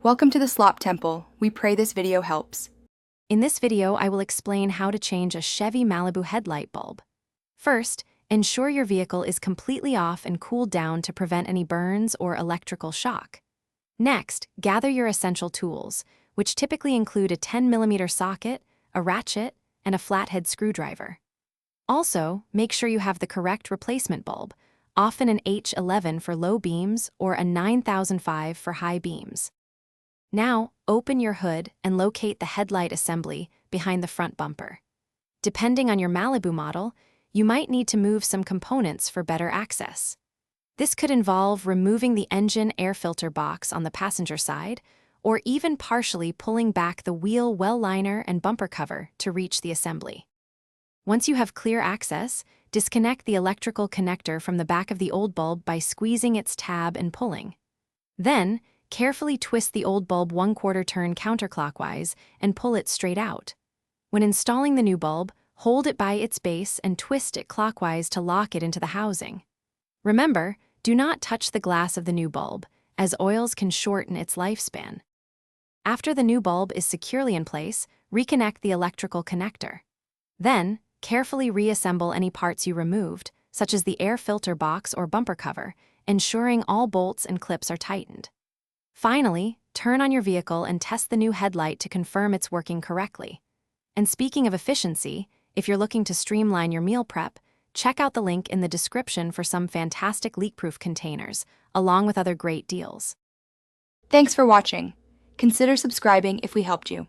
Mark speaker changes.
Speaker 1: Welcome to the Slop Temple. We pray this video helps.
Speaker 2: In this video, I will explain how to change a Chevy Malibu headlight bulb. First, ensure your vehicle is completely off and cooled down to prevent any burns or electrical shock. Next, gather your essential tools, which typically include a 10mm socket, a ratchet, and a flathead screwdriver. Also, make sure you have the correct replacement bulb, often an H11 for low beams or a 9005 for high beams. Now, open your hood and locate the headlight assembly behind the front bumper. Depending on your Malibu model, you might need to move some components for better access. This could involve removing the engine air filter box on the passenger side, or even partially pulling back the wheel well liner and bumper cover to reach the assembly. Once you have clear access, disconnect the electrical connector from the back of the old bulb by squeezing its tab and pulling. Then, carefully twist the old bulb 1/4 turn counterclockwise and pull it straight out. When installing the new bulb, hold it by its base and twist it clockwise to lock it into the housing. Remember, do not touch the glass of the new bulb, as oils can shorten its lifespan. After the new bulb is securely in place, reconnect the electrical connector. Then, carefully reassemble any parts you removed, such as the air filter box or bumper cover, ensuring all bolts and clips are tightened. Finally, turn on your vehicle and test the new headlight to confirm it's working correctly. And speaking of efficiency, if you're looking to streamline your meal prep, check out the link in the description for some fantastic leak-proof containers, along with other great deals.
Speaker 1: Thanks for watching. Consider subscribing if we helped you.